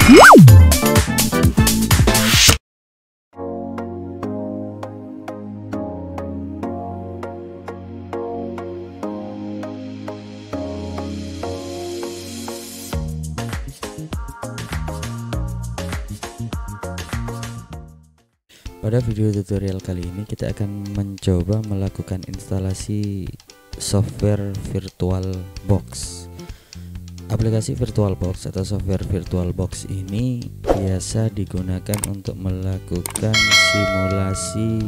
Pada video tutorial kali ini kita akan mencoba melakukan instalasi software VirtualBox. Aplikasi VirtualBox atau software VirtualBox ini biasa digunakan untuk melakukan simulasi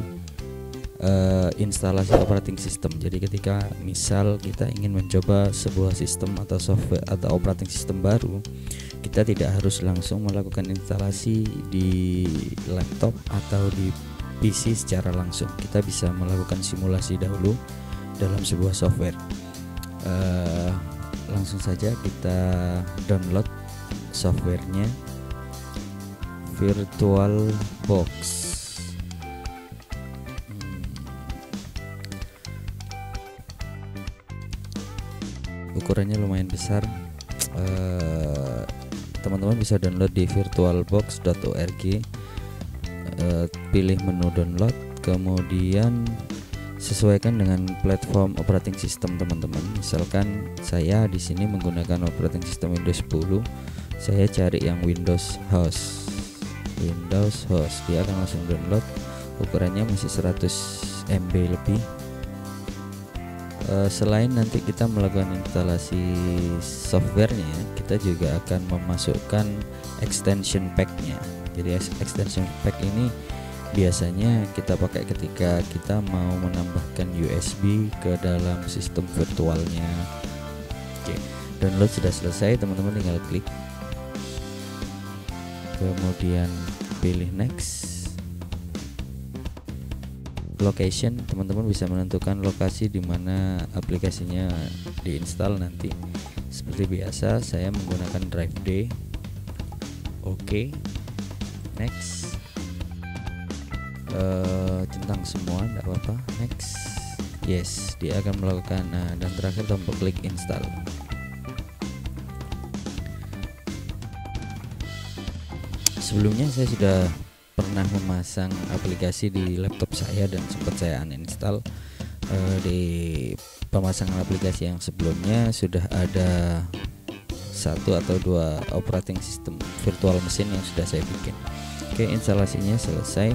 instalasi operating system. Jadi ketika misal kita ingin mencoba sebuah sistem atau software atau operating system baru, kita tidak harus langsung melakukan instalasi di laptop atau di PC secara langsung. Kita bisa melakukan simulasi dahulu dalam sebuah software. Langsung saja kita download softwarenya VirtualBox. Ukurannya lumayan besar. Teman-teman bisa download di virtualbox.org, pilih menu download, kemudian sesuaikan dengan platform operating system teman-teman. Misalkan saya di sini menggunakan operating system Windows 10, saya cari yang Windows Host. Dia akan langsung download. Ukurannya masih 100 MB lebih. Selain nanti kita melakukan instalasi softwarenya, kita juga akan memasukkan extension pack-nya. Jadi extension pack ini biasanya kita pakai ketika kita mau menambahkan USB ke dalam sistem virtualnya. Oke, download sudah selesai, teman-teman tinggal klik, kemudian pilih next. Location, teman-teman bisa menentukan lokasi di mana aplikasinya diinstal nanti. Seperti biasa saya menggunakan Drive D. Oke, next. Centang semua, tidak apa-apa. Next. Yes, dia akan melakukan. Dan terakhir tombol klik install. Sebelumnya saya sudah pernah memasang aplikasi di laptop saya dan sempat saya uninstall. Di pemasangan aplikasi yang sebelumnya sudah ada 1 atau 2 operating system virtual mesin yang sudah saya bikin. Oke, instalasinya selesai.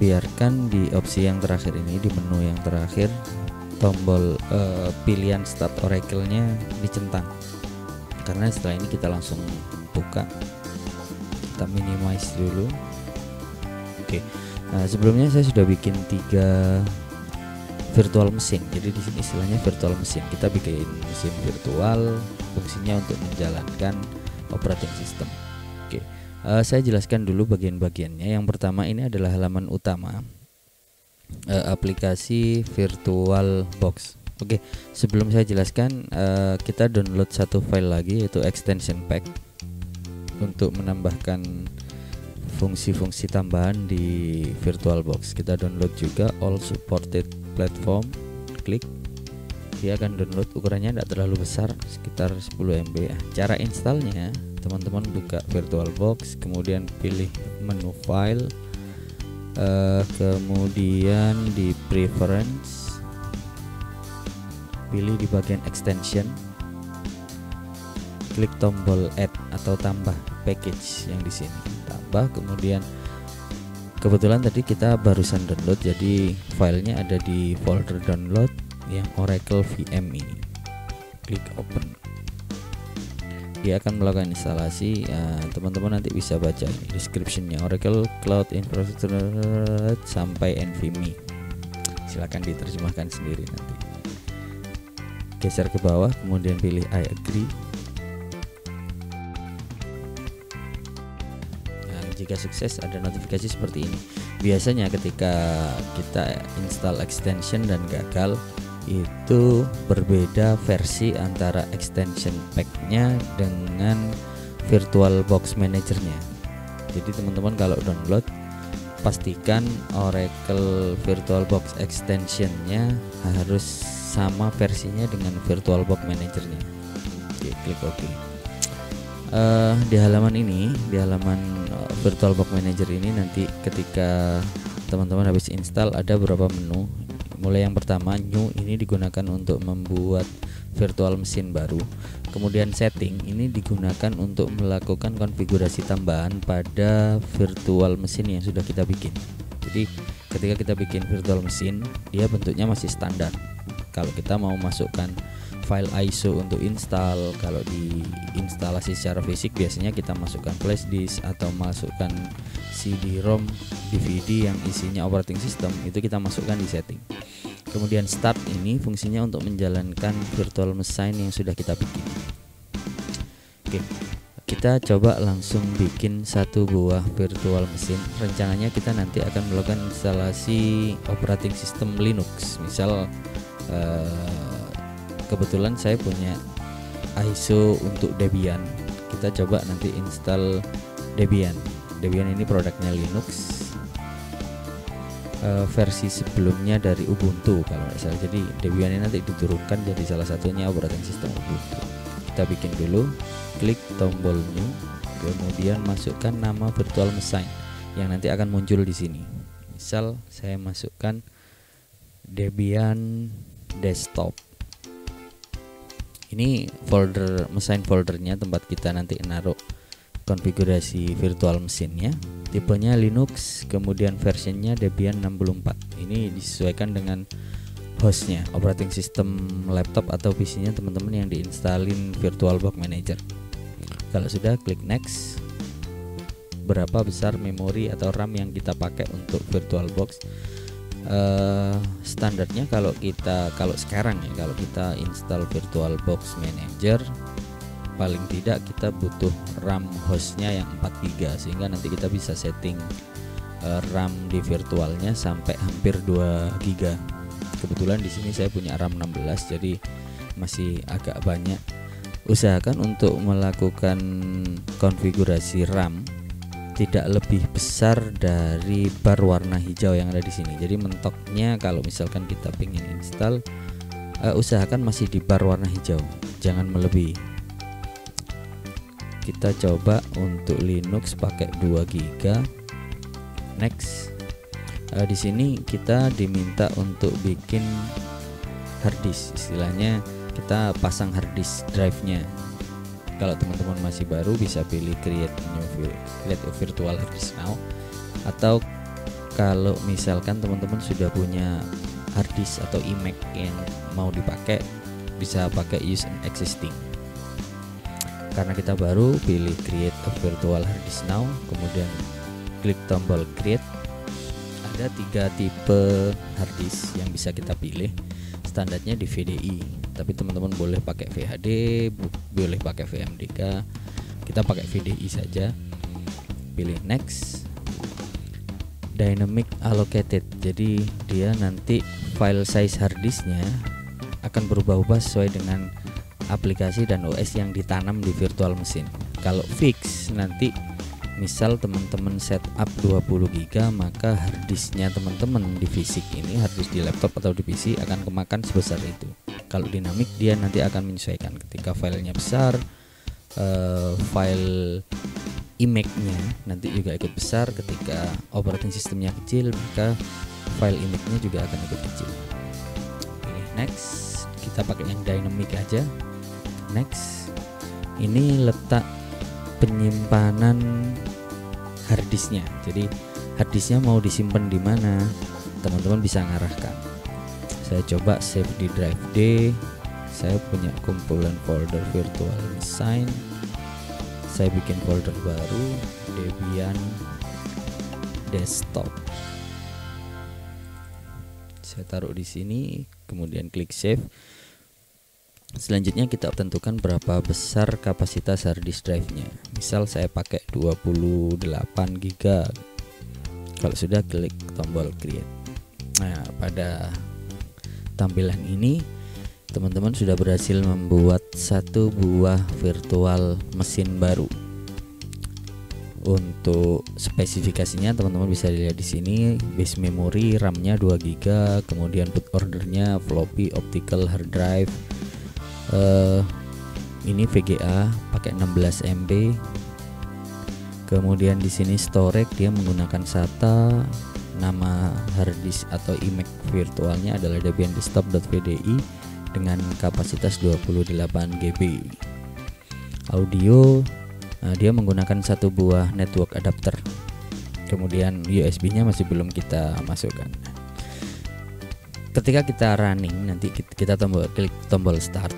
Biarkan di opsi yang terakhir ini, di menu yang terakhir, tombol pilihan Start Oracle-nya dicentang, karena setelah ini kita langsung buka. Kita minimize dulu. Oke, nah sebelumnya saya sudah bikin 3 virtual mesin. Jadi di sini istilahnya virtual mesin. Kita bikin mesin virtual, fungsinya untuk menjalankan operating system. Oke, saya jelaskan dulu bagian-bagiannya. Yang pertama ini adalah halaman utama aplikasi VirtualBox. Oke, sebelum saya jelaskan, kita download satu file lagi, yaitu extension pack untuk menambahkan fungsi-fungsi tambahan di VirtualBox. Kita download juga all supported platform, klik, dia akan download. Ukurannya tidak terlalu besar, sekitar 10 MB. Cara installnya, teman-teman buka VirtualBox, kemudian pilih menu file, kemudian di preference, pilih di bagian extension, klik tombol add atau tambah package yang di sini. Kemudian kebetulan tadi kita barusan download, jadi filenya ada di folder download yang Oracle VM ini. Klik open, dia akan melakukan instalasi. Teman-teman nanti bisa baca ini descriptionnya, Oracle Cloud Infrastructure sampai NVMe. Silahkan diterjemahkan sendiri nanti. Geser ke bawah, kemudian pilih I agree. Jika sukses, ada notifikasi seperti ini. Biasanya ketika kita install extension dan gagal, itu berbeda versi antara extension pack-nya dengan VirtualBox Manager-nya. Jadi teman-teman kalau download, pastikan Oracle VirtualBox extension-nya harus sama versinya dengan VirtualBox Manager-nya. Oke, klik OK. Di halaman ini, di halaman VirtualBox Manager ini, nanti ketika teman-teman habis install ada beberapa menu. Mulai yang pertama, new, ini digunakan untuk membuat virtual mesin baru. Kemudian setting, ini digunakan untuk melakukan konfigurasi tambahan pada virtual mesin yang sudah kita bikin. Jadi ketika kita bikin virtual mesin, dia bentuknya masih standar. Kalau kita mau masukkan file ISO untuk install, kalau di instalasi secara fisik biasanya kita masukkan flash disk atau masukkan CD-ROM, DVD yang isinya operating system, itu kita masukkan di setting. Kemudian start, ini fungsinya untuk menjalankan virtual machine yang sudah kita bikin. Oke, kita coba langsung bikin satu buah virtual mesin. Rencananya kita nanti akan melakukan instalasi operating system Linux. Misal kebetulan saya punya ISO untuk Debian, kita coba nanti install Debian. Debian ini produknya Linux, versi sebelumnya dari Ubuntu kalau nggak salah. Jadi Debian ini nanti diturunkan jadi salah satunya operating system Ubuntu. Kita bikin dulu, klik tombol new, kemudian masukkan nama virtual machine yang nanti akan muncul di sini. Misal saya masukkan Debian desktop. Ini folder mesin, foldernya tempat kita nanti naruh konfigurasi virtual mesinnya. Tipenya Linux, kemudian versionnya Debian 64. Ini disesuaikan dengan hostnya, operating system laptop atau PC-nya teman-teman yang diinstalin VirtualBox Manager. Kalau sudah, klik next. Berapa besar memori atau RAM yang kita pakai untuk VirtualBox? Standarnya kalau sekarang ya, kalau kita install VirtualBox Manager, paling tidak kita butuh RAM hostnya yang 4 GB, sehingga nanti kita bisa setting RAM di virtualnya sampai hampir 2 GB. Kebetulan di sini saya punya RAM 16, jadi masih agak banyak. Usahakan untuk melakukan konfigurasi RAM tidak lebih besar dari bar warna hijau yang ada di sini. Jadi mentoknya kalau misalkan kita ingin install, usahakan masih di bar warna hijau, jangan melebihi. Kita coba untuk Linux pakai 2 GB. Next. Di sini kita diminta untuk bikin harddisk, istilahnya kita pasang harddisk drive-nya. Kalau teman-teman masih baru bisa pilih create a virtual harddisk now, atau kalau misalkan teman-teman sudah punya harddisk atau iMac yang mau dipakai, bisa pakai use an existing. Karena kita baru, pilih create a virtual harddisk now, kemudian klik tombol create. Ada 3 tipe harddisk yang bisa kita pilih. Standarnya di VDI, tapi teman-teman boleh pakai VHD, boleh pakai VMDK. Kita pakai VDI saja. Pilih next. Dynamic allocated, jadi dia nanti file size harddisknya akan berubah-ubah sesuai dengan aplikasi dan OS yang ditanam di virtual mesin. Kalau fix, nanti misal teman-teman setup 20 GB, maka harddisknya teman-teman di fisik ini, harddisk di laptop atau di PC akan kemakan sebesar itu. Kalau dinamik, dia nanti akan menyesuaikan. Ketika filenya besar, file image-nya nanti juga ikut besar. Ketika operating sistemnya kecil, maka file image-nya juga akan ikut kecil. Pilih next. Kita pakai yang dynamic aja. Next. Ini letak penyimpanan harddisknya. Jadi harddisknya mau disimpan di mana, teman-teman bisa ngarahkan. Saya coba save di drive D. Saya punya kumpulan folder virtual machine. Saya bikin folder baru, Debian desktop. Saya taruh di sini, kemudian klik save. Selanjutnya kita tentukan berapa besar kapasitas harddisk drive-nya. Misal saya pakai 28 GB. Kalau sudah, klik tombol create. Nah, pada tampilan ini teman-teman sudah berhasil membuat satu buah virtual mesin baru. Untuk spesifikasinya teman-teman bisa lihat di sini. Base memory, RAM-nya 2 GB, kemudian boot ordernya floppy optical hard drive. ini VGA pakai 16 MB. Kemudian di sini storage dia menggunakan SATA, nama harddisk atau iMac virtualnya adalah Debian Desktop.vdi dengan kapasitas 28 GB. Audio dia menggunakan satu buah network adapter. Kemudian USB-nya masih belum kita masukkan. Ketika kita running, nanti kita klik tombol start,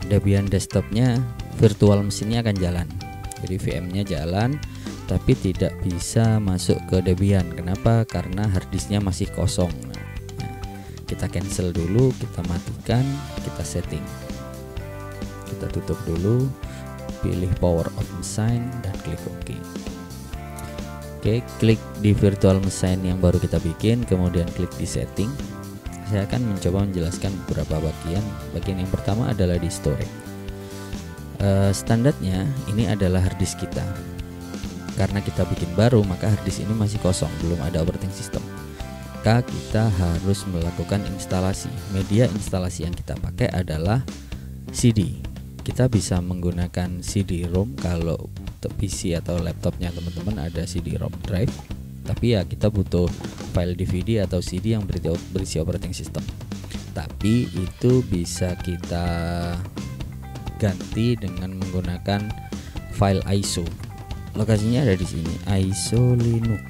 Debian desktopnya virtual mesinnya akan jalan. Jadi VM-nya jalan, tapi tidak bisa masuk ke Debian. Kenapa? Karena harddisknya masih kosong. Kita cancel dulu, kita matikan, kita setting, kita tutup dulu, pilih power off machine dan klik OK. Oke, klik di virtual machine yang baru kita bikin, kemudian klik di setting. Saya akan mencoba menjelaskan beberapa bagian. Bagian yang pertama adalah di storage. Standarnya ini adalah harddisk kita. Karena kita bikin baru, maka harddisk ini masih kosong, belum ada operating system. Maka kita harus melakukan instalasi. Media instalasi yang kita pakai adalah CD. Kita bisa menggunakan CD-ROM kalau PC atau laptopnya teman-teman ada CD-ROM drive. Tapi ya kita butuh file DVD atau CD yang berisi operating system. Tapi itu bisa kita ganti dengan menggunakan file ISO. Lokasinya ada di sini, ISO Linux.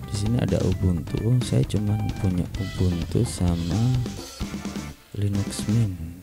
Di sini ada Ubuntu. Saya cuma punya Ubuntu sama Linux Mint.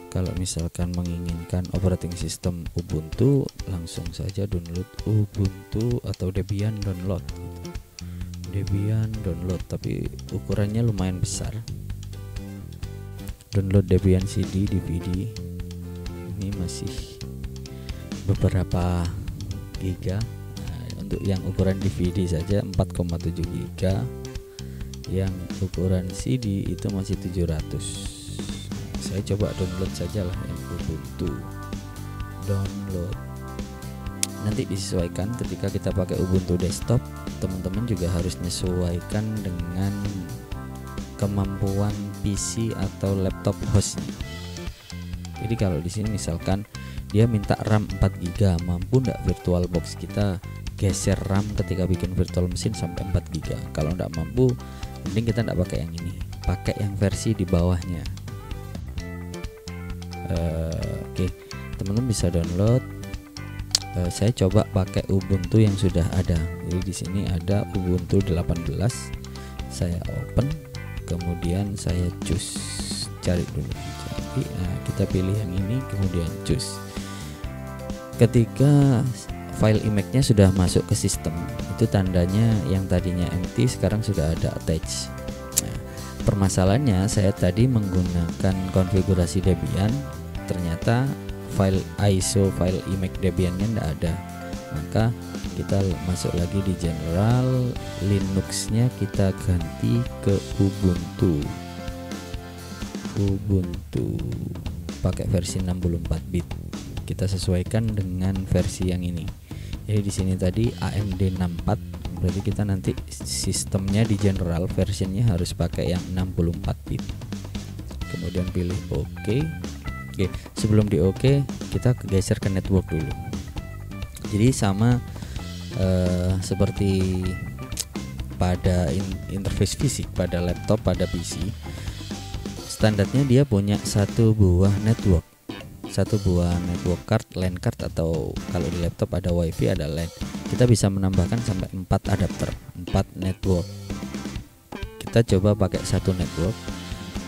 Kalau misalkan menginginkan operating system Ubuntu, langsung saja download Ubuntu atau Debian download gitu. Debian download, tapi ukurannya lumayan besar. Download Debian CD, DVD. Ini masih beberapa giga. Untuk yang ukuran DVD saja 4,7 giga. Yang ukuran CD itu masih 700. Saya coba download saja lah yang Ubuntu. Download. Nanti disesuaikan ketika kita pakai Ubuntu desktop, teman-teman juga harus menyesuaikan dengan kemampuan PC atau laptop hostnya. Jadi kalau di sini misalkan dia minta RAM 4 GB, mampu enggak VirtualBox kita geser RAM ketika bikin virtual machine sampai 4 GB. Kalau enggak mampu, mending kita enggak pakai yang ini, pakai yang versi di bawahnya. Oke, teman-teman bisa download. Saya coba pakai Ubuntu yang sudah ada. Jadi di sini ada Ubuntu 18. Saya open, kemudian saya choose, cari dulu. Jadi kita pilih yang ini, kemudian choose. Ketika file iMac-nya sudah masuk ke sistem, itu tandanya yang tadinya empty sekarang sudah ada attach. Permasalahannya saya tadi menggunakan konfigurasi Debian, ternyata file ISO file iMac Debian-nya tidak ada. Maka kita masuk lagi di general, Linux-nya kita ganti ke Ubuntu. Ubuntu pakai versi 64 bit. Kita sesuaikan dengan versi yang ini. Jadi di sini tadi AMD 64. Berarti kita nanti sistemnya di general versionnya harus pakai yang 64 bit. Kemudian pilih OK. Oke, sebelum di OK kita geser ke network dulu. Jadi sama seperti pada interface fisik pada laptop, pada PC, standarnya dia punya satu buah network card, LAN card, atau kalau di laptop ada WiFi, ada LAN. Kita bisa menambahkan sampai 4 adapter, 4 network. Kita coba pakai satu network.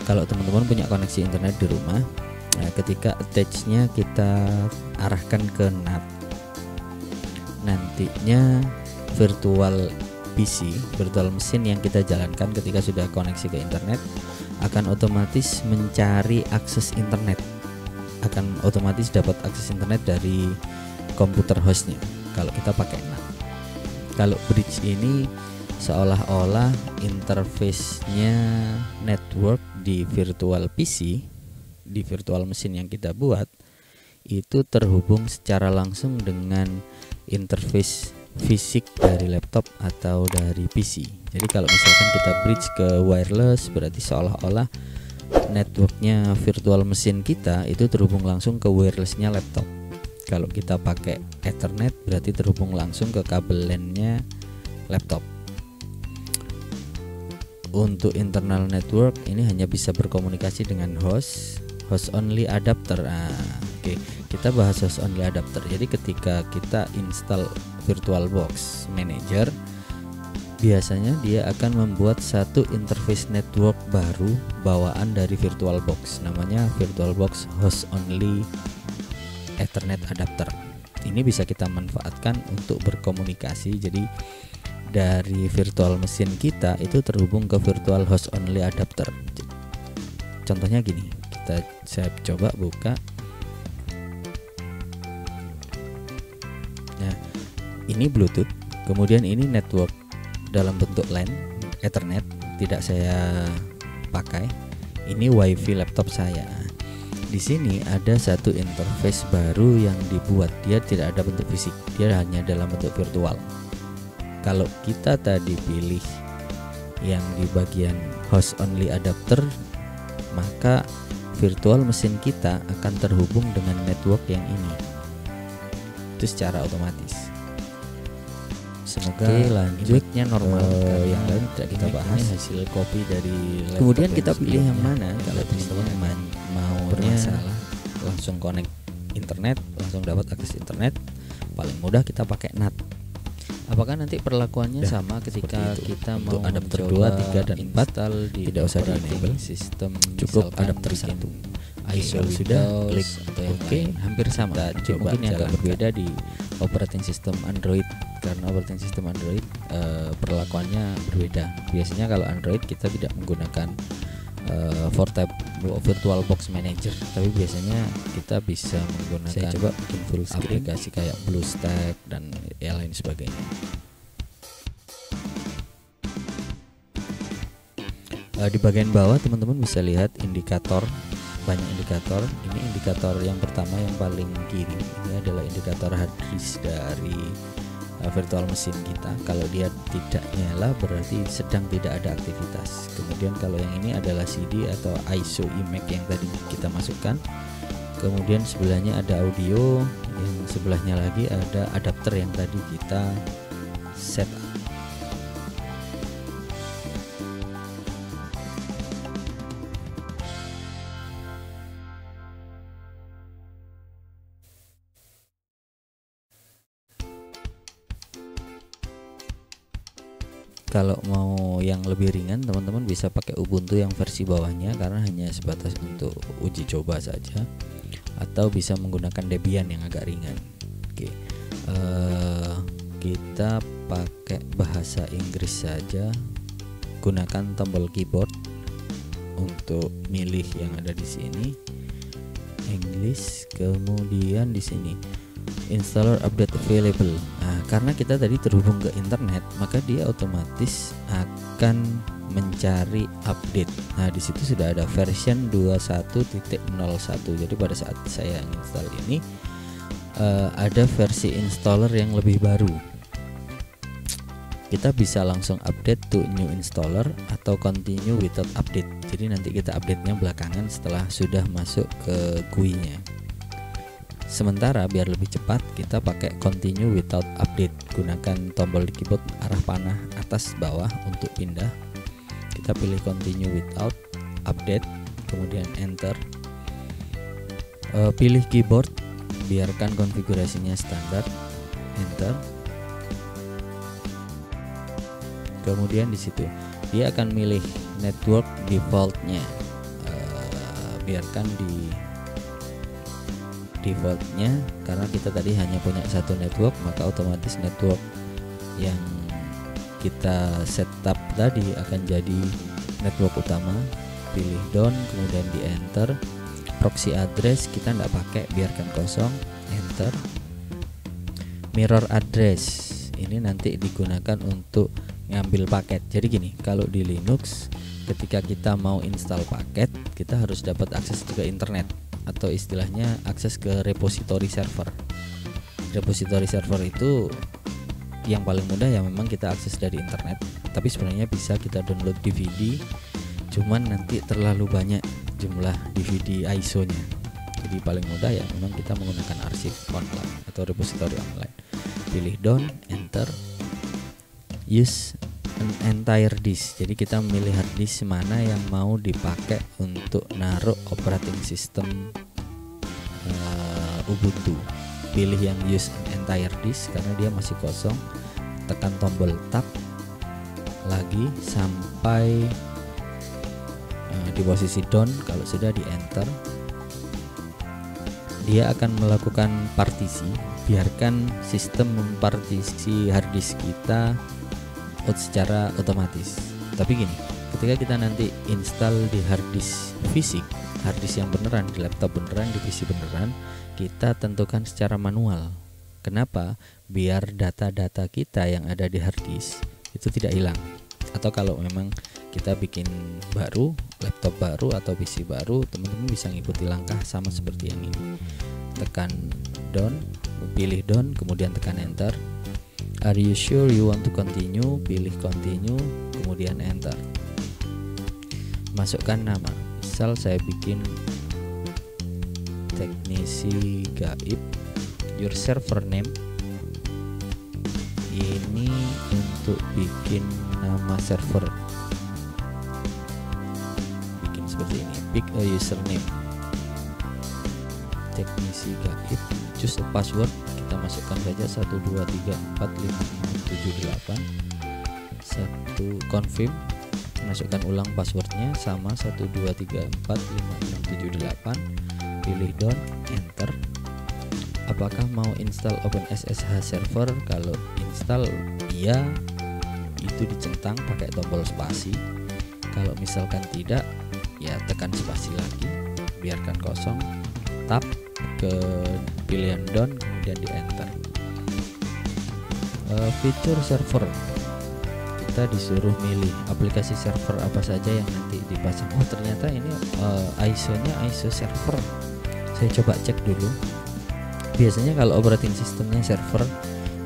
Kalau teman-teman punya koneksi internet di rumah, nah ketika attach-nya kita arahkan ke NAT, nantinya virtual PC, virtual mesin yang kita jalankan ketika sudah koneksi ke internet akan otomatis mencari akses internet, akan otomatis dapat akses internet dari komputer hostnya kalau kita pakai NAT. Kalau bridge ini seolah-olah interface-nya network di virtual PC, di virtual mesin yang kita buat, itu terhubung secara langsung dengan interface fisik dari laptop atau dari PC. Jadi kalau misalkan kita bridge ke wireless, berarti seolah-olah networknya virtual mesin kita itu terhubung langsung ke wirelessnya laptop. Kalau kita pakai Ethernet, berarti terhubung langsung ke kabel LAN-nya laptop. Untuk internal network ini hanya bisa berkomunikasi dengan host only adapter. Oke, kita bahas host only adapter. Jadi ketika kita install VirtualBox Manager, biasanya dia akan membuat satu interface network baru bawaan dari VirtualBox, namanya VirtualBox host only Ethernet adapter. Ini bisa kita manfaatkan untuk berkomunikasi. Jadi dari virtual mesin kita itu terhubung ke virtual host only adapter. Contohnya gini, saya coba buka. Nah, ini Bluetooth, kemudian ini network dalam bentuk LAN Ethernet, tidak saya pakai. Ini WiFi laptop saya. Di sini ada satu interface baru yang dibuat. Dia tidak ada bentuk fisik, dia hanya dalam bentuk virtual. Kalau kita tadi pilih yang di bagian host only adapter, maka virtual mesin kita akan terhubung dengan network yang ini. Itu secara otomatis. Semoga lanjutnya normal. Yang lain tidak kita bahas. Hasil copy dari laptop. Kemudian kita pilih yang mana. Kalau teman-teman mau bermasalah langsung connect internet, langsung dapat akses internet, paling mudah kita pakai NAT. Apakah nanti perlakuannya sama ketika kita mau adapter 2, 3 dan 4 di tidak usah di-enable sistem, cukup adapter 1. ISO sudah klik atau yang lain hampir sama. Mungkin yang agak berbeda di operating system Android, karena operating system Android perlakuannya berbeda. Biasanya kalau Android kita tidak menggunakan VirtualBox Manager, tapi biasanya kita bisa menggunakan full aplikasi kayak BlueStack dan yang lain sebagainya. Di bagian bawah teman-teman bisa lihat indikator, banyak indikator. Ini indikator yang pertama yang paling kiri, ini adalah indikator hard disk dari virtual mesin kita. Kalau dia tidak nyala berarti sedang tidak ada aktivitas. Kemudian kalau yang ini adalah CD atau ISO image yang tadi kita masukkan. Kemudian sebelahnya ada audio, yang sebelahnya lagi ada adapter yang tadi kita set up. Kalau mau yang lebih ringan, teman-teman bisa pakai Ubuntu yang versi bawahnya karena hanya sebatas untuk uji coba saja, atau bisa menggunakan Debian yang agak ringan. Oke, kita pakai bahasa Inggris saja, gunakan tombol keyboard untuk milih yang ada di sini, English, kemudian di sini installer update available. Nah, karena kita tadi terhubung ke internet, maka dia otomatis akan mencari update. Nah, di situ sudah ada version 21.01. Jadi pada saat saya install ini ada versi installer yang lebih baru. Kita bisa langsung update to new installer atau continue without update. Jadi nanti kita update-nya belakangan setelah sudah masuk ke GUI-nya. Sementara biar lebih cepat kita pakai continue without update. Gunakan tombol di keyboard arah panah atas bawah untuk pindah. Kita pilih continue without update, kemudian enter. Pilih keyboard, biarkan konfigurasinya standar, enter. Kemudian di situ dia akan milih network defaultnya. biarkan di defaultnya, karena kita tadi hanya punya satu network, maka otomatis network yang kita setup tadi akan jadi network utama. Pilih done, kemudian di enter. Proxy address kita tidak pakai, biarkan kosong, enter. Mirror address ini nanti digunakan untuk ngambil paket. Jadi gini, kalau di Linux ketika kita mau install paket, kita harus dapat akses ke internet, atau istilahnya akses ke repository server. Repository server itu yang paling mudah ya memang kita akses dari internet, tapi sebenarnya bisa kita download DVD, cuman nanti terlalu banyak jumlah DVD ISO-nya. Jadi paling mudah ya memang kita menggunakan arsip online atau repository online. Pilih done, enter. Use an entire disk. Jadi kita memilih hard disk mana yang mau dipakai untuk naruh operating system Ubuntu. Pilih yang use an entire disk karena dia masih kosong. Tekan tombol tab lagi sampai di posisi down. Kalau sudah di enter, dia akan melakukan partisi. Biarkan sistem mempartisi hard disk kita secara otomatis. Tapi gini, ketika kita nanti install di hard disk fisik, hard disk yang beneran, di laptop beneran, di PC beneran, kita tentukan secara manual. Kenapa? Biar data-data kita yang ada di hard disk itu tidak hilang. Atau kalau memang kita bikin baru, laptop baru atau PC baru, teman-teman bisa ngikuti langkah sama seperti yang ini. Tekan done, pilih done, kemudian tekan enter. Are you sure you want to continue? Pilih continue, kemudian enter. Masukkan nama. Misal saya bikin teknisi gaib. Your server name. Ini untuk bikin nama server. Bikin seperti ini. Pick a username. Teknisi gaib. Choose a password. Kita masukkan saja 123456778. 1 confirm. Masukkan ulang passwordnya sama 123456778. Pilih done, enter. Apakah mau install OpenSSH server? Kalau install iya, itu dicentang pakai tombol spasi. Kalau misalkan tidak, ya tekan spasi lagi, biarkan kosong, tab ke pilihan done, kemudian di enter. Fitur server, kita disuruh milih aplikasi server apa saja yang nanti dipasang. Oh ternyata ini ISO-nya ISO server. Saya coba cek dulu. Biasanya kalau operating sistemnya server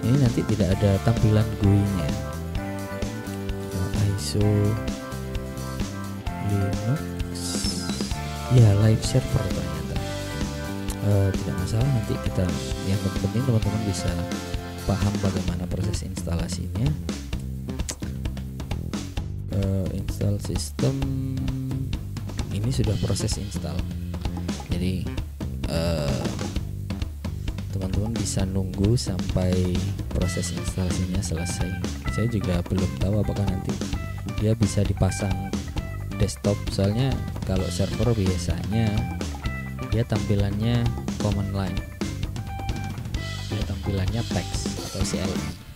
ini nanti tidak ada tampilan GUI-nya. ISO Linux, ya live server ternyata. Tidak masalah, nanti kita yang penting teman-teman bisa paham bagaimana proses instalasinya. Install sistem ini sudah proses install, jadi teman-teman bisa nunggu sampai proses instalasinya selesai. Saya juga belum tahu apakah nanti dia bisa dipasang desktop, soalnya kalau server biasanya dia tampilannya command line, dia tampilannya teks atau CLI.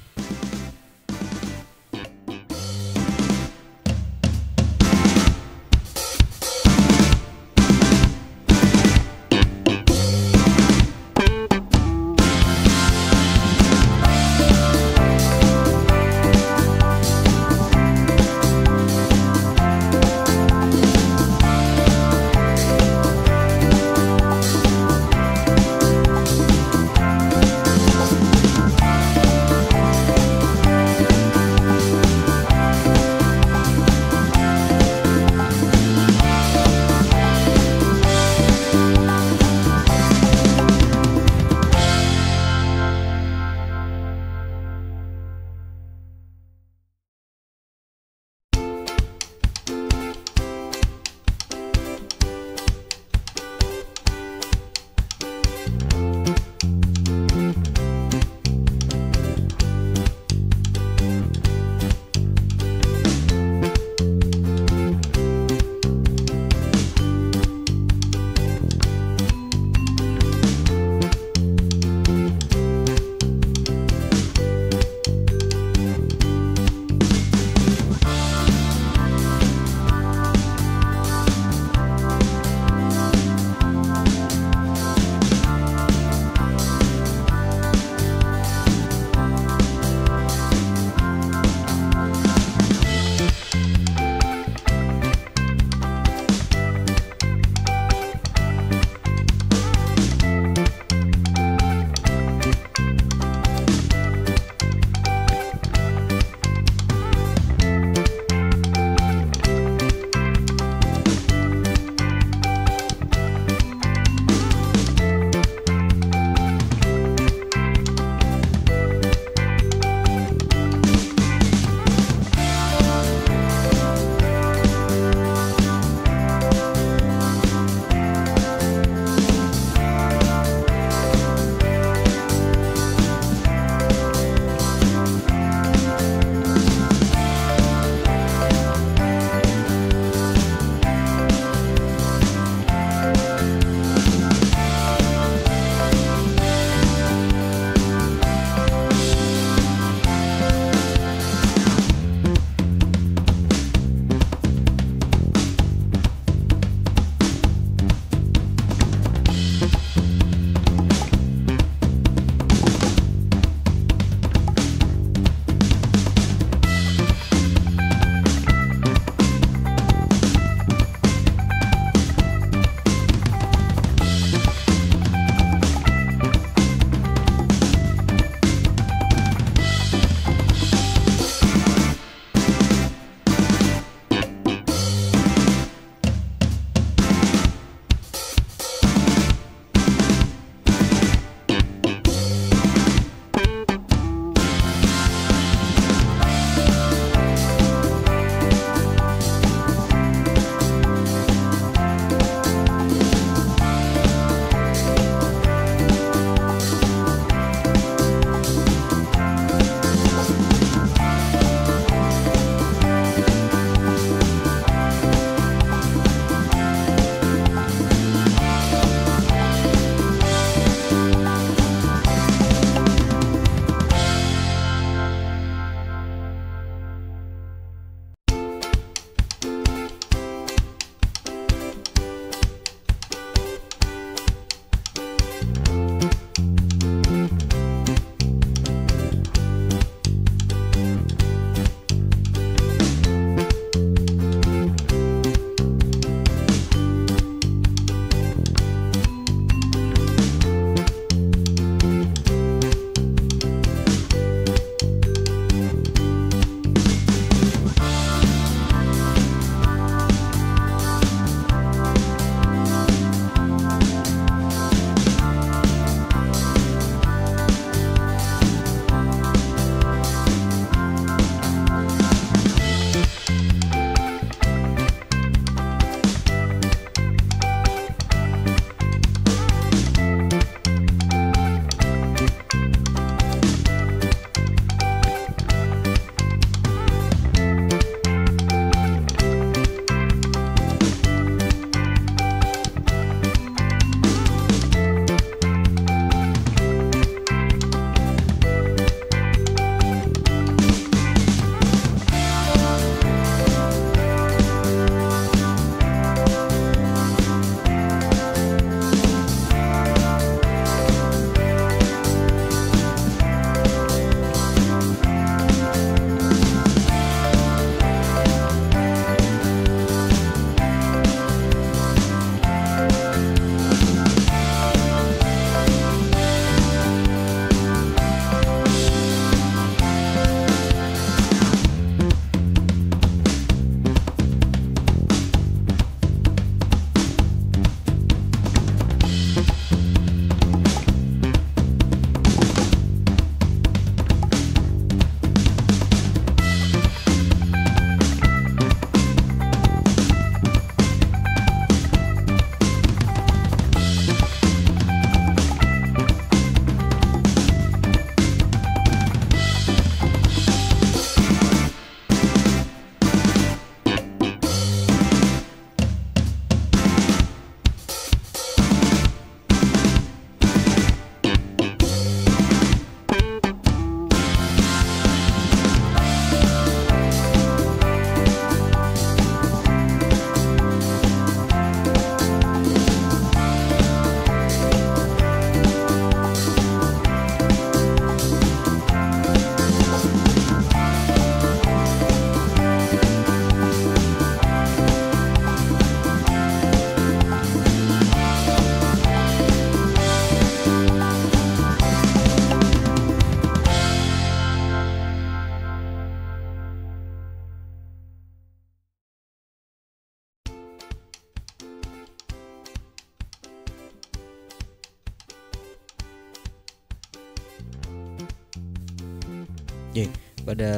Oke, pada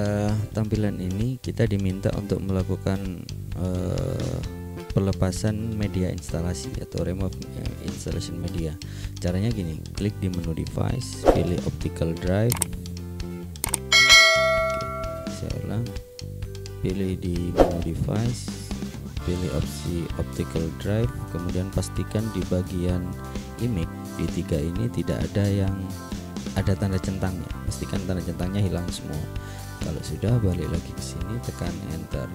tampilan ini kita diminta untuk melakukan pelepasan media instalasi atau remove installation media. Caranya gini, klik di menu device, pilih optical drive. Oke, saya ulang, pilih di menu device, pilih opsi optical drive, kemudian pastikan di bagian image di 3 ini tidak ada yang ada tanda centangnya, pastikan tanda centangnya hilang semua. Kalau sudah, balik lagi ke sini, tekan enter.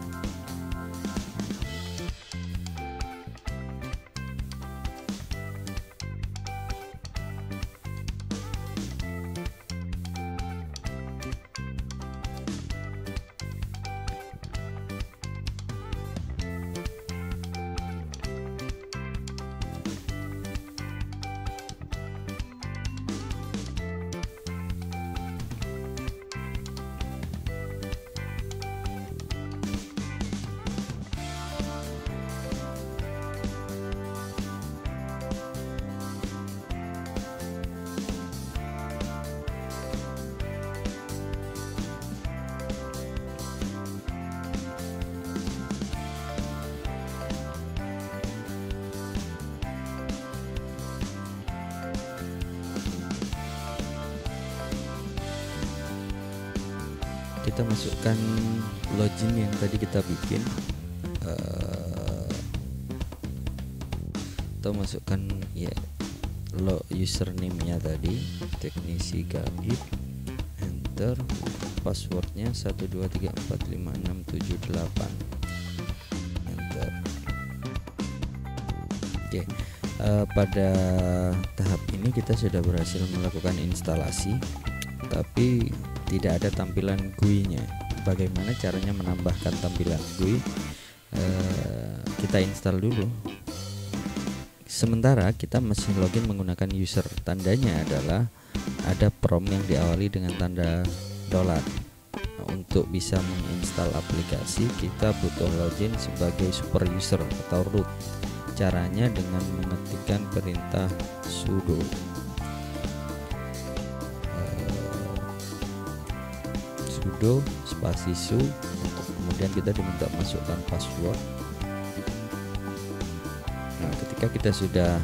Kita masukkan login yang tadi kita bikin, atau masukkan ya username-nya tadi, teknisi gaib, enter, passwordnya 123456778, enter. Oke, pada tahap ini kita sudah berhasil melakukan instalasi, tapi tidak ada tampilan GUI-nya. Bagaimana caranya menambahkan tampilan GUI? Kita install dulu. Sementara kita masih login menggunakan user. Tandanya adalah ada prompt yang diawali dengan tanda $. Untuk bisa menginstal aplikasi, kita butuh login sebagai super user atau root. Caranya dengan mengetikkan perintah sudo spasi su, kemudian kita diminta masukkan password. Nah, ketika kita sudah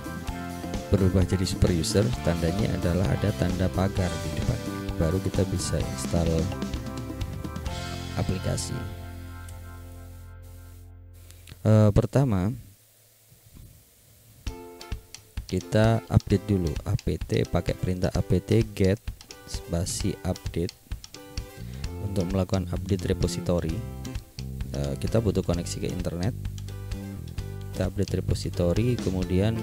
berubah jadi super user, tandanya adalah ada tanda pagar di depan, baru kita bisa install aplikasi. Pertama kita update dulu apt, pakai perintah apt get spasi update. Untuk melakukan update repository, kita butuh koneksi ke internet. Kita update repository, kemudian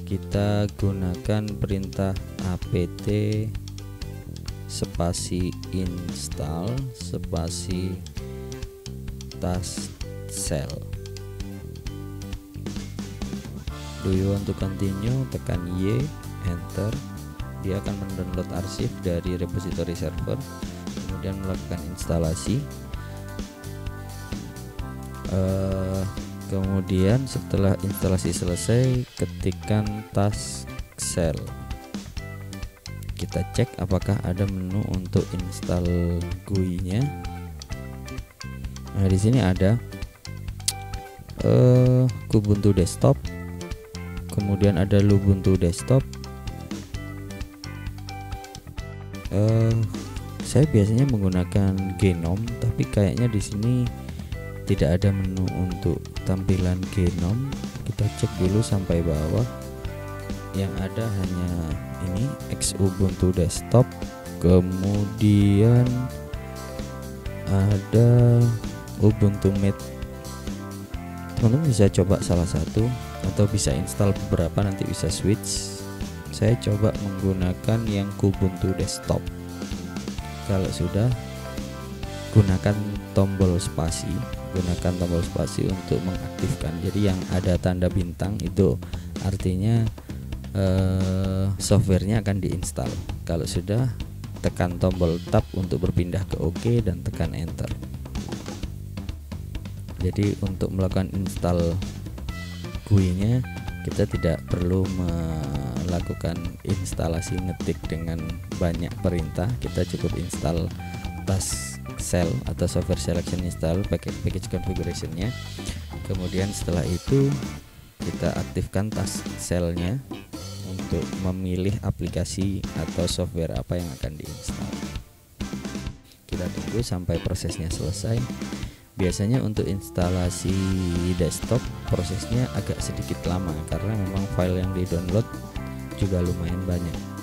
kita gunakan perintah apt spasi install spasi task cell. Do you want to continue? Tekan Y, enter. Dia akan mendownload arsip dari repository server, kemudian melakukan instalasi. Kemudian setelah instalasi selesai, ketikkan task cell. Kita cek apakah ada menu untuk install GUI-nya. Nah, di sini ada Kubuntu desktop, kemudian ada Lubuntu desktop. Saya biasanya menggunakan Gnome, tapi kayaknya di sini tidak ada menu untuk tampilan Gnome. Kita cek dulu sampai bawah. Yang ada hanya ini Xubuntu desktop, kemudian ada Ubuntu Mate. Teman-teman bisa coba salah satu atau bisa install beberapa, nanti bisa switch. Saya coba menggunakan yang Kubuntu desktop. Kalau sudah, gunakan tombol spasi untuk mengaktifkan. Jadi yang ada tanda bintang itu artinya softwarenya akan diinstal. Kalau sudah, tekan tombol tab untuk berpindah ke OK dan tekan enter. Jadi untuk melakukan install GUI-nya, kita tidak perlu melakukan instalasi ngetik dengan banyak perintah. Kita cukup install task cell atau software selection install package configuration-nya. Kemudian setelah itu kita aktifkan task cell-nya untuk memilih aplikasi atau software apa yang akan diinstal. Kita tunggu sampai prosesnya selesai. Biasanya untuk instalasi desktop prosesnya agak sedikit lama karena memang file yang di-download juga lumayan banyak.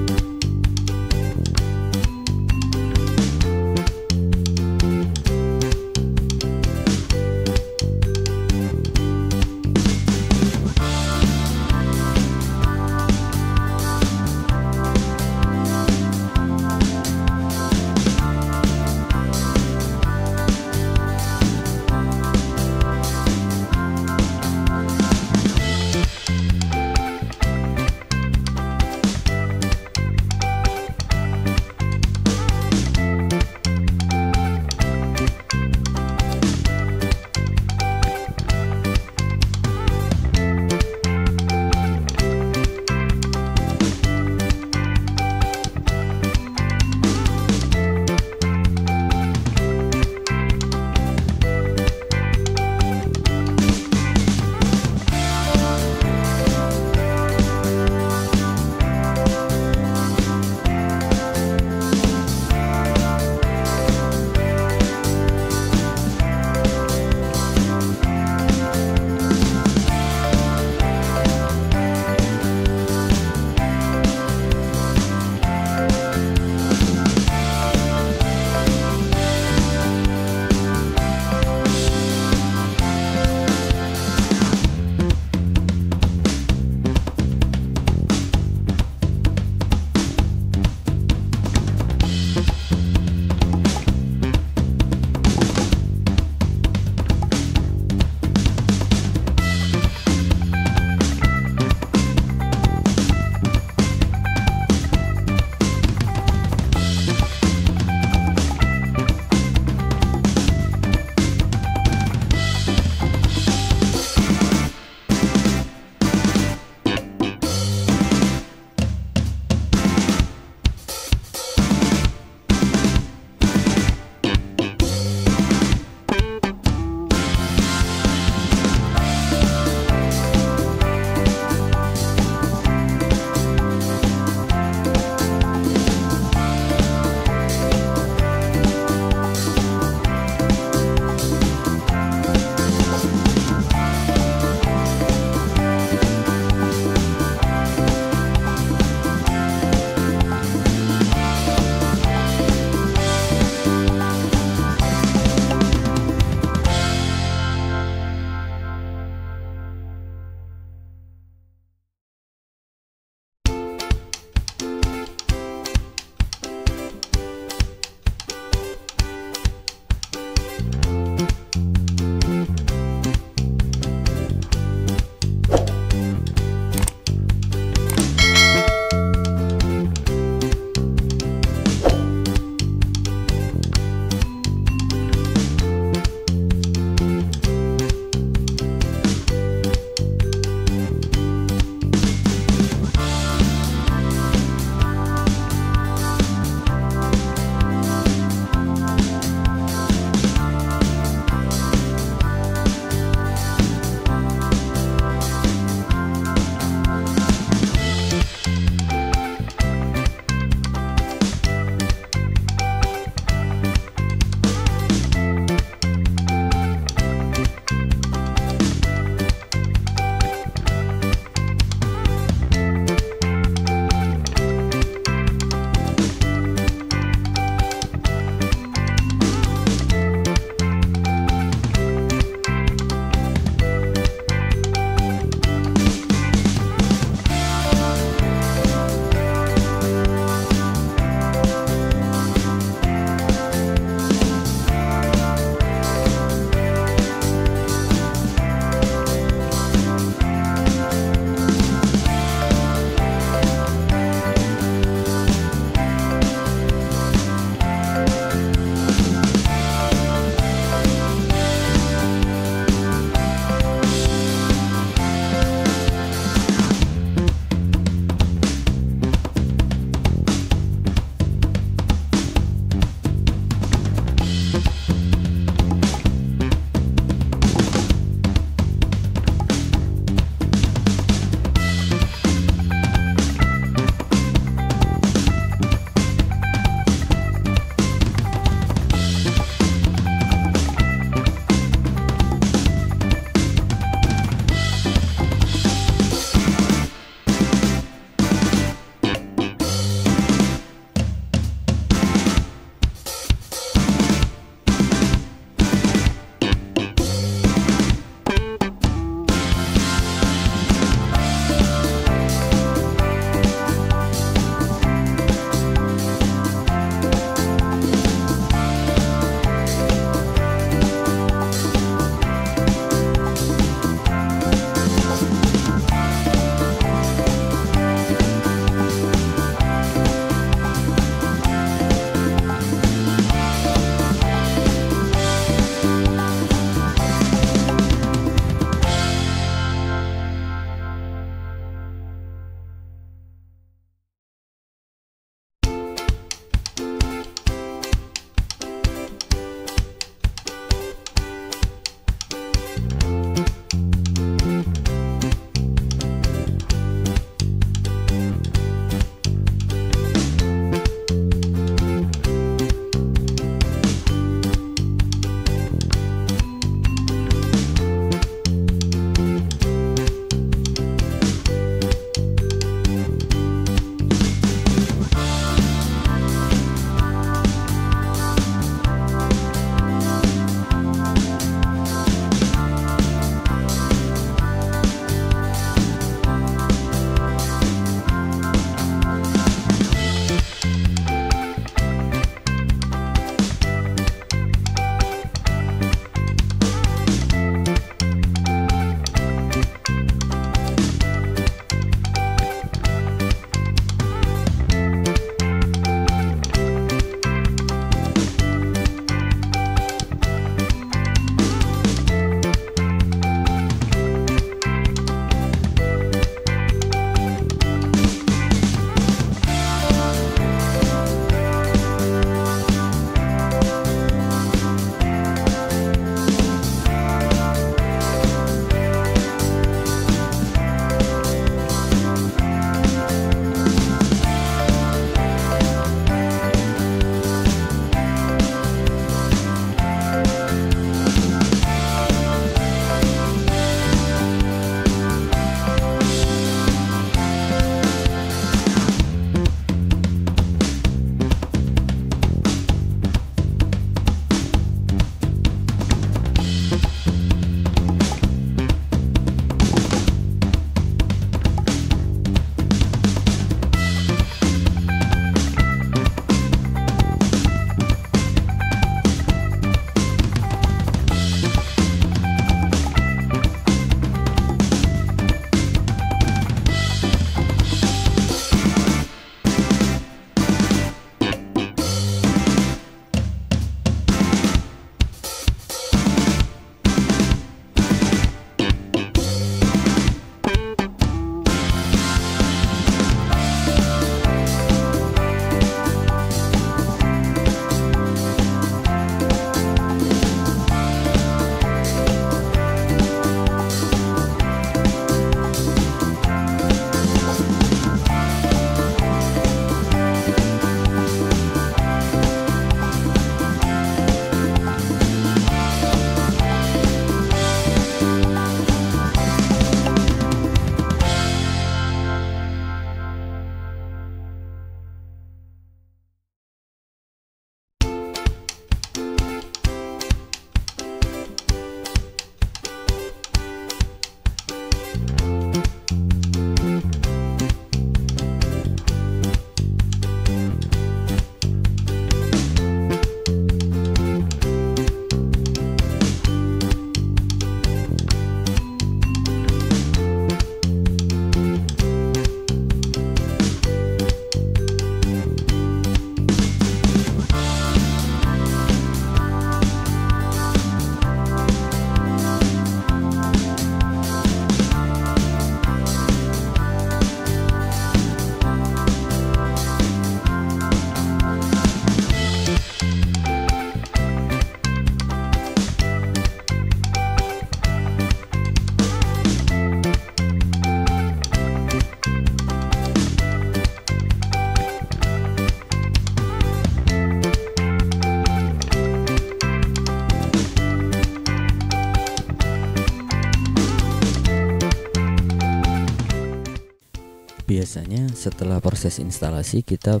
biasanya setelah proses instalasi kita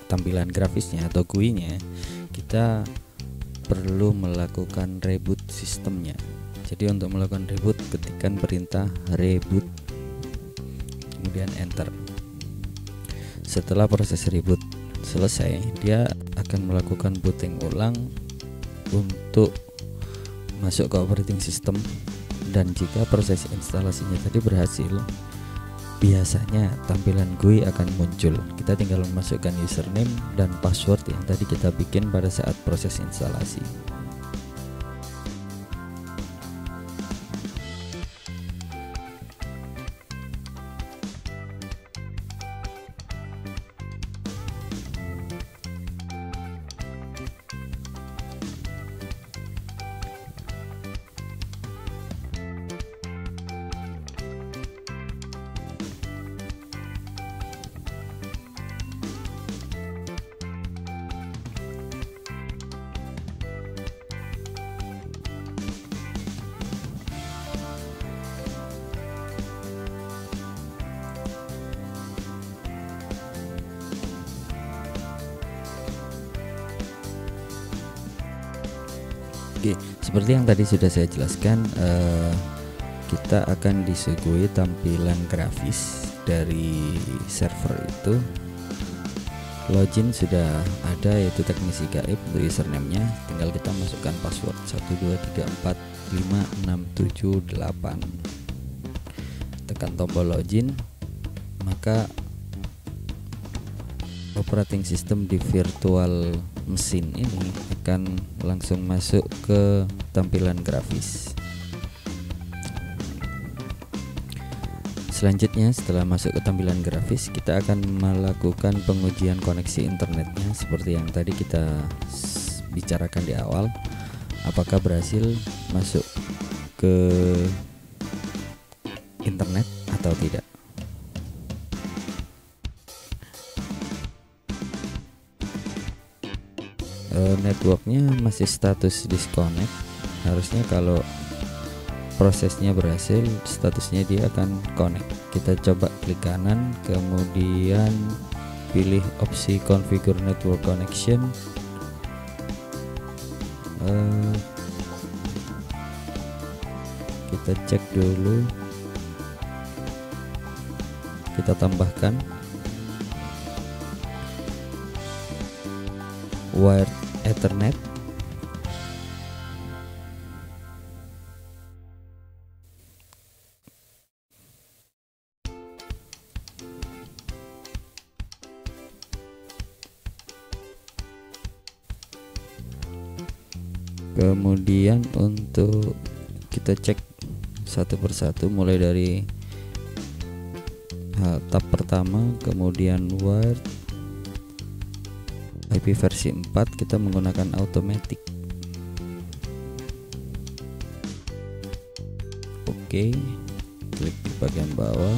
tampilan grafisnya atau GUI-nya, kita perlu melakukan reboot sistemnya. Jadi untuk melakukan reboot, ketikkan perintah reboot kemudian enter. Setelah proses reboot selesai, dia akan melakukan booting ulang untuk masuk ke operating system, dan jika proses instalasinya tadi berhasil, biasanya tampilan GUI akan muncul. Kita tinggal memasukkan username dan password yang tadi kita bikin pada saat proses instalasi. Oke, seperti yang tadi sudah saya jelaskan, kita akan disuguhi tampilan grafis dari server itu. Login sudah ada, yaitu teknisi gaib untuk username-nya. Tinggal kita masukkan password 123456778. Tekan tombol login, maka operating system di virtual mesin ini akan langsung masuk ke tampilan grafis. Selanjutnya, setelah masuk ke tampilan grafis, kita akan melakukan pengujian koneksi internetnya seperti yang tadi kita bicarakan di awal. Apakah berhasil masuk ke internet atau tidak. Networknya masih status disconnect. Harusnya kalau prosesnya berhasil, statusnya dia akan connect. Kita coba klik kanan, kemudian pilih opsi configure network connection. Kita cek dulu, kita tambahkan wired Ethernet. Kemudian untuk kita cek satu persatu, mulai dari tab pertama, kemudian wired IP versi 4, kita menggunakan automatic. Oke, klik di bagian bawah.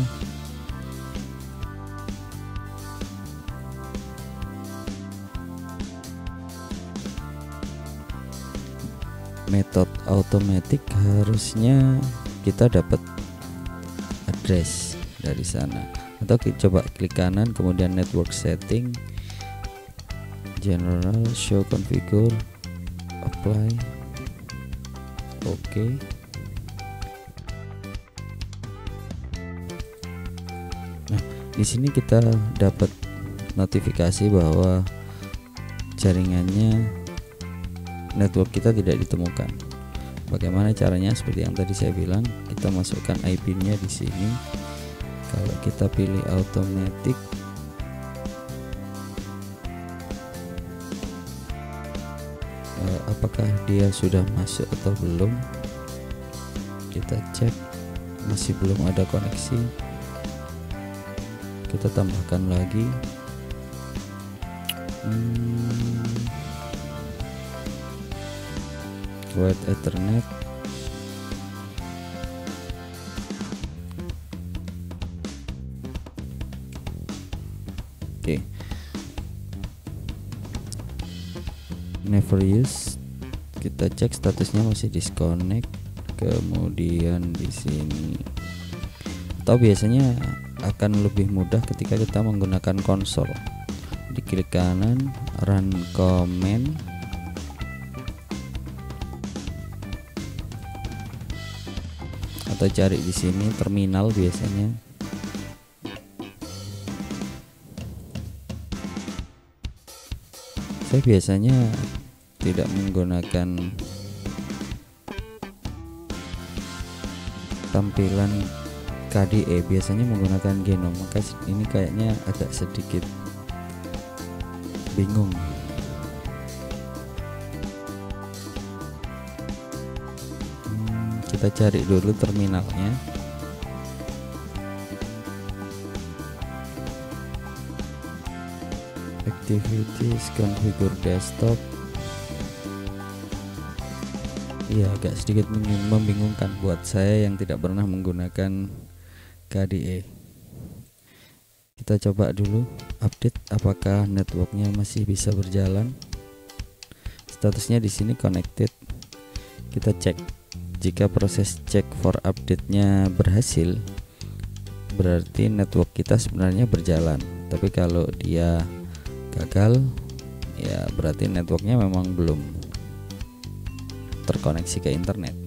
Metode automatic, harusnya kita dapat address dari sana, atau kita coba klik kanan, kemudian network setting, general, show configure, apply. Oke. Nah, di sini kita dapat notifikasi bahwa jaringannya, network kita tidak ditemukan. Bagaimana caranya? Seperti yang tadi saya bilang, kita masukkan IP-nya di sini. Kalau kita pilih automatic, apakah dia sudah masuk atau belum? Kita cek, masih belum ada koneksi. Kita tambahkan lagi. Wired Ethernet. Oke. Never use. Kita cek statusnya masih disconnect. Kemudian di sini atau biasanya akan lebih mudah ketika kita menggunakan konsol. Di klik kanan, run command, atau cari di sini terminal biasanya. Saya biasanya tidak menggunakan tampilan KDE, biasanya menggunakan Genome, maka ini kayaknya agak sedikit bingung. Kita cari dulu terminalnya. Activities, configure desktop. Iya, agak sedikit membingungkan buat saya yang tidak pernah menggunakan KDE. Kita coba dulu update apakah networknya masih bisa berjalan. Statusnya di sini connected. Kita cek. Jika proses check for update-nya berhasil, berarti network kita sebenarnya berjalan. Tapi kalau dia gagal, ya berarti networknya memang belum terkoneksi ke internet.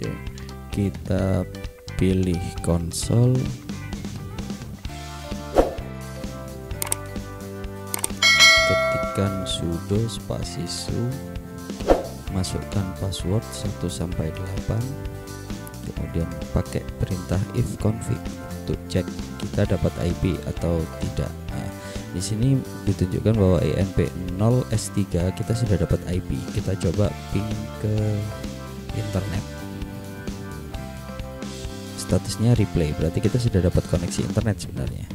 Oke, kita pilih konsol, ketikkan sudo spasi su, masukkan password 1 sampai 8, kemudian pakai perintah if config untuk cek kita dapat IP atau tidak. Nah, di sini ditunjukkan bahwa ENP0S3 kita sudah dapat IP. Kita coba ping ke internet. Statusnya replay, berarti kita sudah dapat koneksi internet sebenarnya.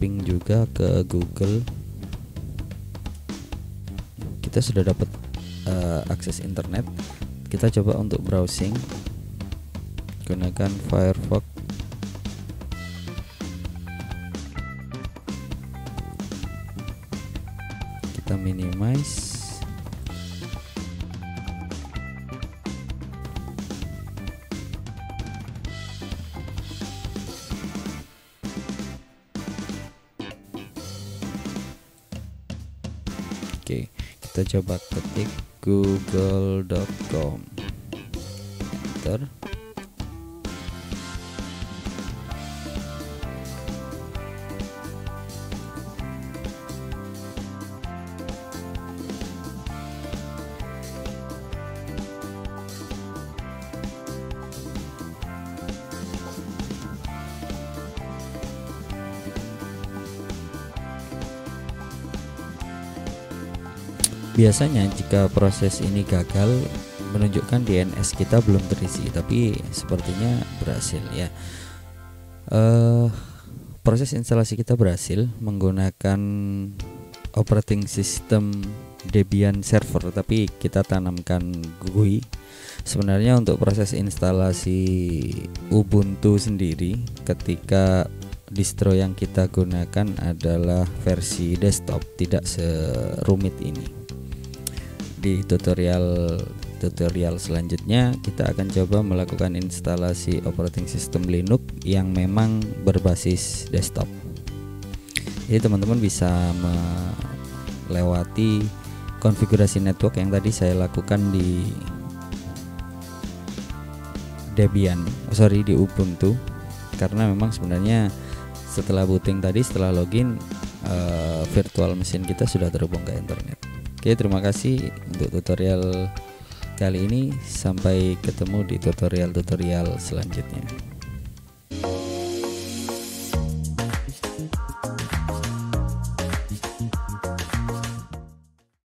Ping juga ke Google, kita sudah dapat akses internet. Kita coba untuk browsing, gunakan Firefox. Kita minimize. Oke, kita coba ketik google.com, enter. Biasanya jika proses ini gagal, menunjukkan DNS kita belum terisi, tapi sepertinya berhasil ya. Proses instalasi kita berhasil menggunakan operating system Debian server, tapi kita tanamkan GUI. Sebenarnya untuk proses instalasi Ubuntu sendiri, ketika distro yang kita gunakan adalah versi desktop, tidak serumit ini. Di tutorial selanjutnya kita akan coba melakukan instalasi operating system Linux yang memang berbasis desktop. Jadi teman-teman bisa melewati konfigurasi network yang tadi saya lakukan di di Ubuntu, karena memang sebenarnya setelah booting tadi, setelah login, virtual mesin kita sudah terhubung ke internet. Oke, terima kasih untuk tutorial kali ini. Sampai ketemu di tutorial-tutorial selanjutnya.